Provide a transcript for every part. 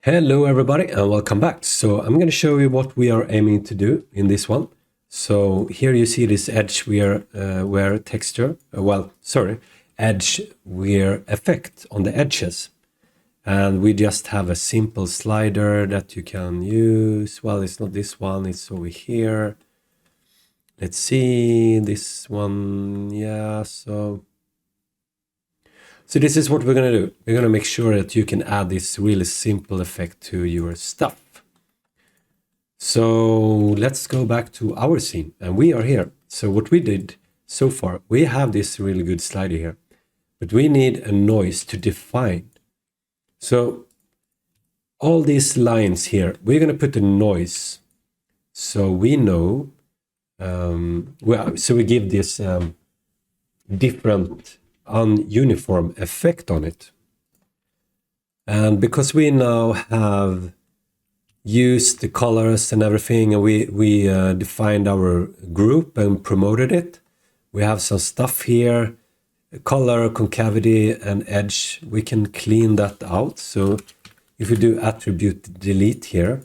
Hello everybody and welcome back. So I'm going to show you what we are aiming to do in this one. So here you see this edge wear texture, edge wear effect on the edges. And we just have a simple slider that you can use. Well, it's not this one, it's over here. Let's see this one. Yeah, so this is what we're going to do. We're going to make sure that you can add this really simple effect to your stuff. So let's go back to our scene, and we are here. So what we did so far, we have this really good slider here, but we need a noise to define. So all these lines here, we're going to put a noise. So we know, so we give this different ununiform effect on it. And because we now have used the colors and everything, and we defined our group and promoted it, we have some stuff here, color, concavity, and edge. We can clean that out. So if we do attribute delete here,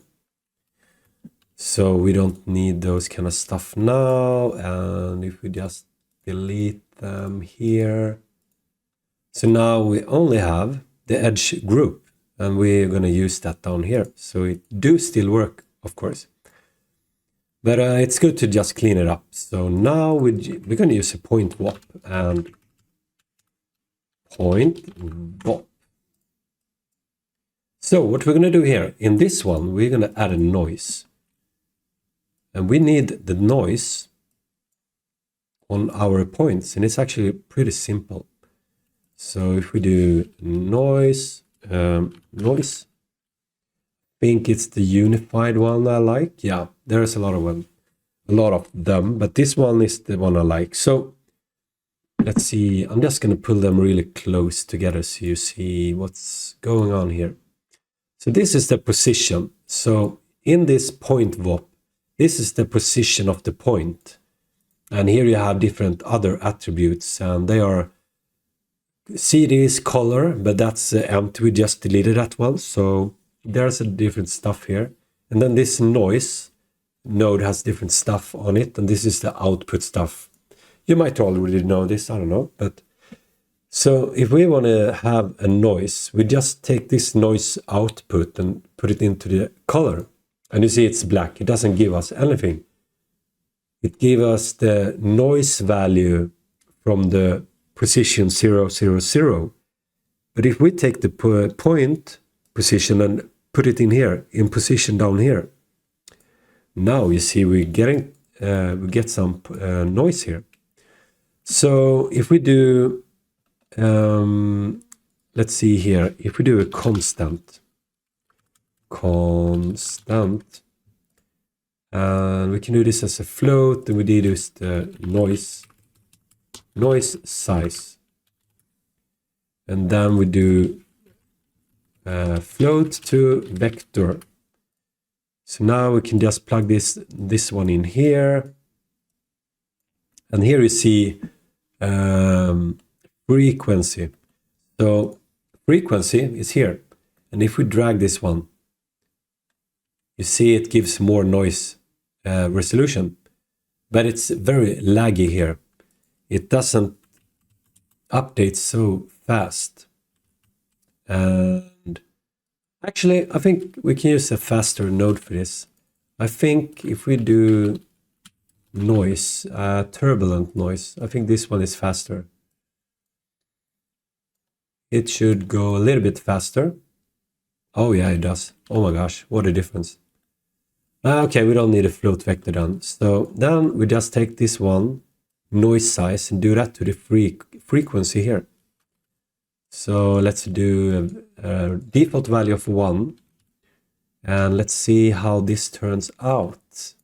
so we don't need those kind of stuff now. And if we just delete them here, so now we only have the edge group, and we're going to use that down here. So it do still work, of course. But it's good to just clean it up. So now we're going to use a point wop and point wop. So what we're going to do here, in this one, we're going to add a noise. And we need the noise on our points, and it's actually pretty simple. So if we do noise, I think it's the unified one I like. Yeah, there's a lot of them, but this one is the one I like. So let's see, I'm just going to pull them really close together so you see what's going on here. So this is the position. So in this point wop, this is the position of the point. And here you have different other attributes, and they are CD is color, but that's empty. We just deleted that one. So there's a different stuff here. And then this noise node has different stuff on it. And this is the output stuff. You might already know this, I don't know. But so if we want to have a noise, we just take this noise output and put it into the color. And you see it's black. It doesn't give us anything. It gives us the noise value from the position 0, 0, 0. But if we take the point position and put it in here, in position down here, now you see we get some noise here. So if we do, let's see here, if we do a constant, and we can do this as a float, and we use the noise size, and then we do float to vector. So now we can just plug this one in here, and here you see frequency. So frequency is here, and if we drag this one, you see it gives more noise resolution, but it's very laggy here. It doesn't update so fast. And actually, I think we can use a faster node for this. I think if we do noise, turbulent noise, I think this one is faster. It should go a little bit faster. Oh yeah, it does. Oh my gosh, what a difference. Okay, we don't need a float vector then. So then we just take this one, noise size, and do that to the frequency here. So let's do a default value of 1, and let's see how this turns out.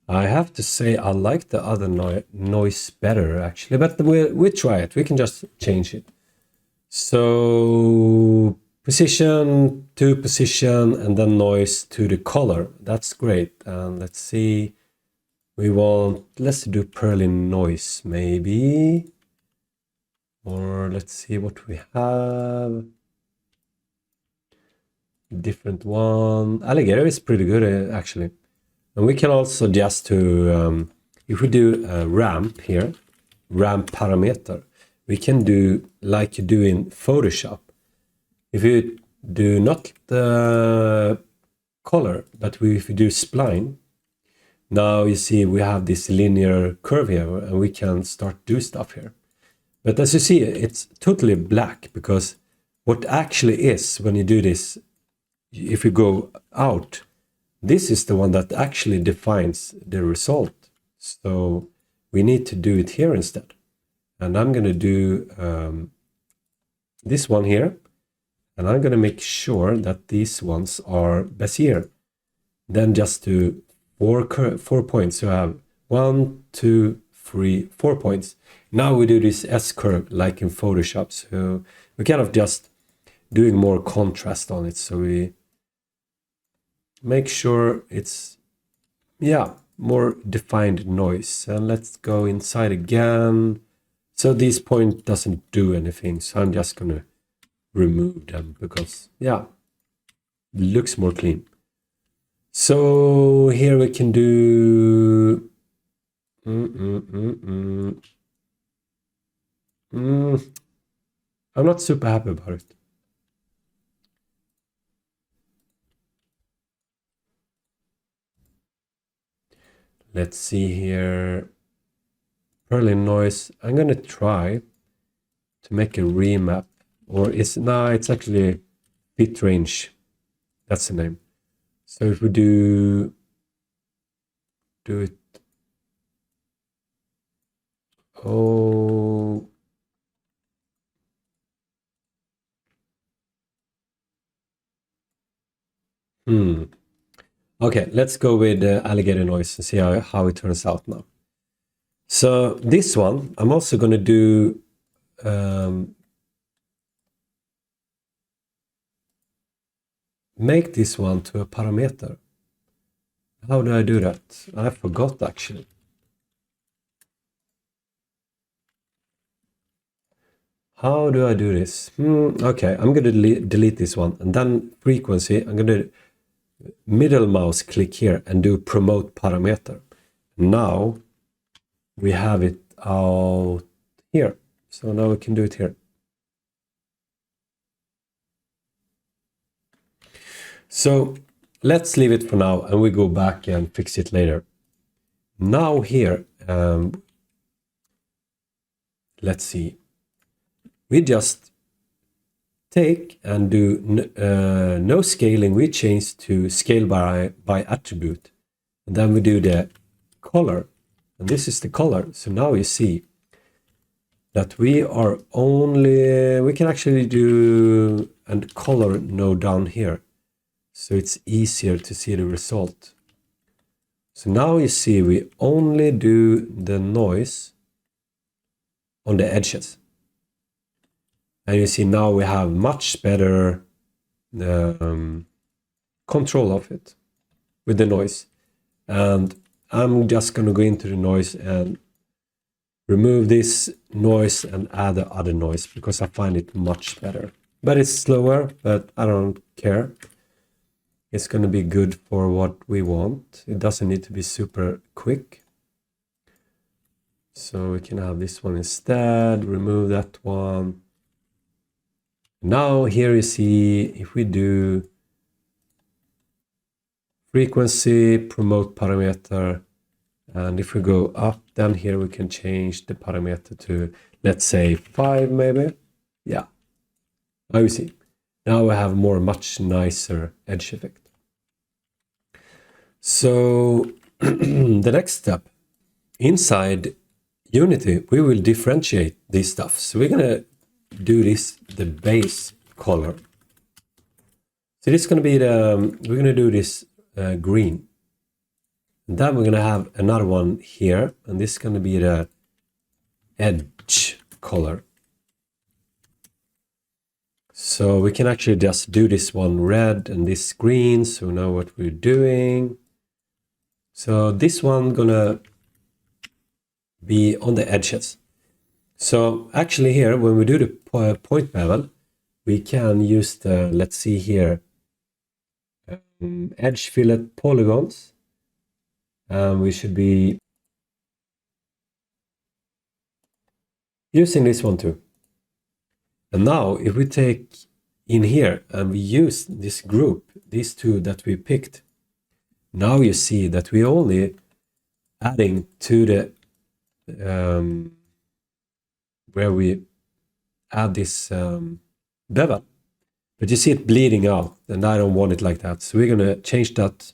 I have to say I like the other noise better actually, but we'll try it. We can just change it. So position to position, and then noise to the color. That's great. And let's see. Let's do Perlin noise maybe. Or let's see what we have. different one. Alligator is pretty good actually. And we can also just to, if we do a ramp here, ramp parameter, we can do like you do in Photoshop. If you do not the color, but if we do spline, now you see we have this linear curve here and we can start do stuff here. But as you see, it's totally black because what actually is when you do this, if you go out, this is the one that actually defines the result. So we need to do it here instead. And I'm going to do this one here. And I'm going to make sure that these ones are Bezier. Then just do 4 points. So I have 1, 2, 3, 4 points. Now we do this S-curve like in Photoshop. So we're kind of just doing more contrast on it. So we make sure it's, yeah, more defined noise. And let's go inside again. So this point doesn't do anything. So I'm just going to remove them because, yeah, it looks more clean. So here we can do I'm not super happy about it. Let's see here. Berlin noise. I'm gonna try to make a remap, or it's actually bit range. That's the name. So if we do it. Oh. Okay, let's go with alligator noise and see how it turns out now. So this one, I'm also going to do make this one to a parameter. How do I do that? I forgot actually. How do I do this? Okay, I'm going to delete this one. And then frequency, I'm going to middle mouse click here and do promote parameter. Now we have it out here. So now we can do it here. So let's leave it for now and we go back and fix it later. Now here, let's see. We just take and do no scaling. We change to scale by attribute. And then we do the color. And this is the color. So now you see that we can actually do a color node down here. So it's easier to see the result. So now you see we only do the noise on the edges. And you see now we have much better control of it with the noise. And I'm just going to go into the noise and remove this noise and add the other noise because I find it much better. But it's slower, but I don't care. It's going to be good for what we want. It doesn't need to be super quick. So we can have this one instead, remove that one. Now here you see if we do frequency, promote parameter, and if we go up, then here we can change the parameter to, let's say 5 maybe. Yeah, now you see. Now we have much nicer edge effect. So the next step, inside Unity, we will differentiate these stuff. So we're gonna do the base color. So this is going to be we're going to do this green. And then we're going to have another one here. And this is going to be the edge color. So we can actually just do this one red and this green. So we know what we're doing. So this one going to be on the edges. So actually here, when we do the point bevel, we can use the, let's see here, edge fillet polygons. And we should be using this one too. And now if we take in here and we use this group, these two that we picked, now you see that we only adding to the where we add this bevel, but you see it bleeding out, and I don't want it like that. So we're gonna change that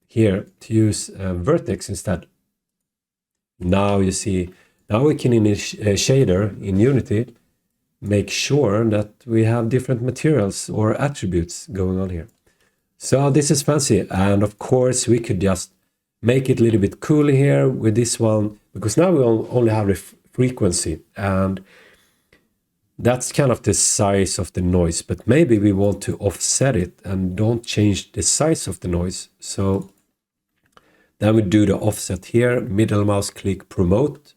here to use vertex instead. Now you see, now we can in a shader in Unity make sure that we have different materials or attributes going on here. So this is fancy, and of course we could just make it a little bit cooler here with this one, because now we only have the frequency, and that's kind of the size of the noise, but maybe we want to offset it and don't change the size of the noise. So then we do the offset here, middle mouse click promote,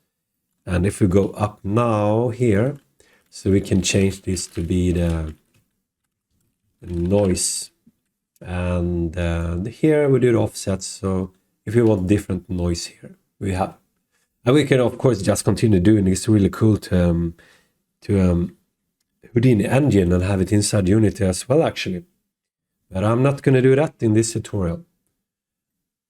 and if we go up now here, so we can change this to be the noise, and here we do the offset. So if you want different noise here, we have, and we can of course just continue doing this. It's really cool to Houdini engine and have it inside Unity as well, actually. But I'm not going to do that in this tutorial.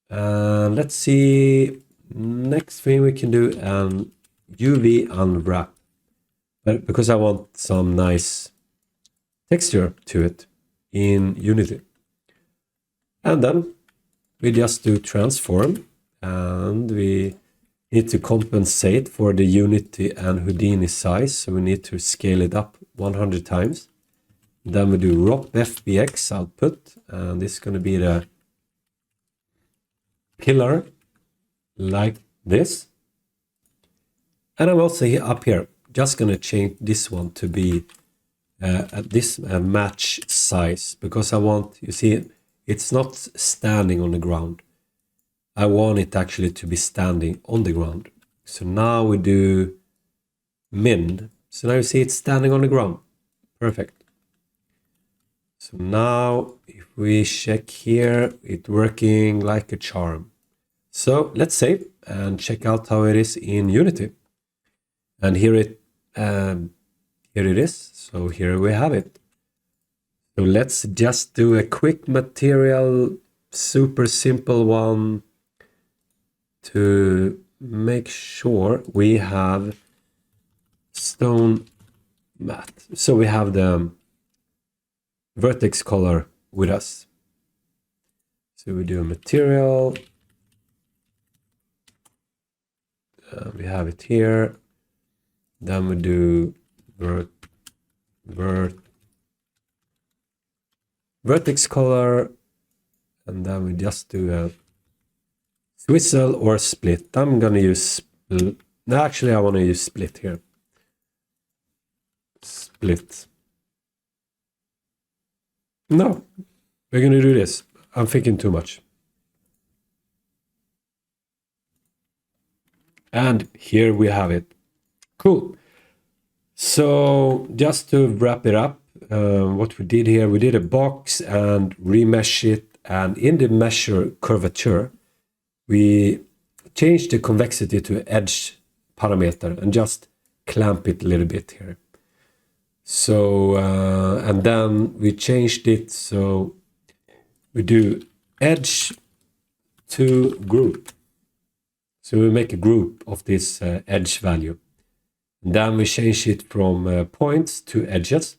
Let's see, next thing we can do an UV unwrap, but because I want some nice texture to it in Unity. And then we just do transform, and we need to compensate for the Unity and Houdini size, so we need to scale it up 100 times. Then we do ROP FBX output, and this is going to be the pillar like this. And I'm also here, up here, just going to change this one to be this match size, because I want, you see, it's not standing on the ground. I want it actually to be standing on the ground. So now we do min. So now you see it's standing on the ground. Perfect. So now if we check here, it's working like a charm. So let's save and check out how it is in Unity. And here it is. So here we have it. So let's just do a quick material, super simple one, to make sure we have stone mat. So we have the vertex color with us. So we do a material. We have it here. Then we do vertex color, and then we just do a swizzle or split. I'm gonna use, actually I want to use split here. Split. No, we're gonna do this. I'm thinking too much. And here we have it. Cool. So just to wrap it up, what we did here, we did a box and remesh it, and in the measure curvature, we changed the convexity to edge parameter and just clamp it a little bit here. So, and then we changed it, so we do edge to group. So we make a group of this edge value. And then we change it from points to edges.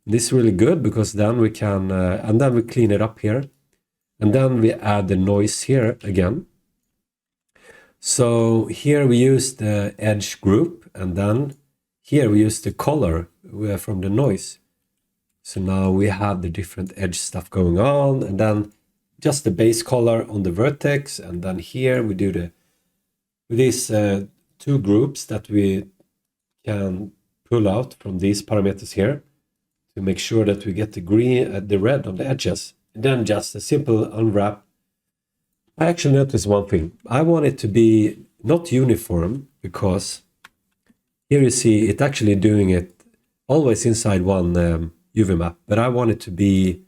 This is really good because then we can, and then we clean it up here. And then we add the noise here again. So here we use the edge group, and then here we use the color from the noise. So now we have the different edge stuff going on, and then just the base color on the vertex. And then here we do these two groups that we can pull out from these parameters here to make sure that we get the green, the red on the edges. And then just a simple unwrap. I actually noticed one thing. I want it to be not uniform, because here you see it actually doing it always inside one UV map, but I want it to be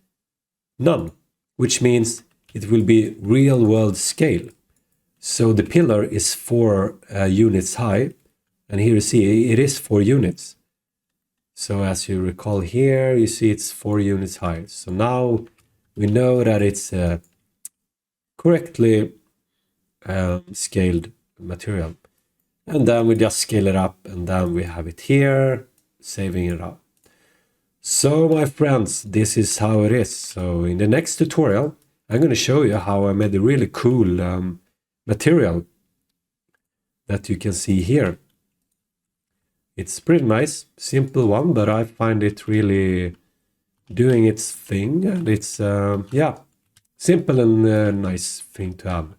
none. which means it will be real world scale. So the pillar is 4 units high, and here you see it is 4 units. So as you recall here, you see it's 4 units high. So now we know that it's correctly scaled material. And then we just scale it up, and then we have it here, saving it up. So my friends, this is how it is. So in the next tutorial, I'm going to show you how I made a really cool material that you can see here. It's pretty nice, simple one, but I find it really doing its thing, and it's yeah, simple and nice thing to have.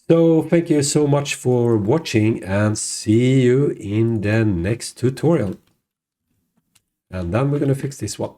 So thank you so much for watching, and see you in the next tutorial. And then we're gonna fix this one.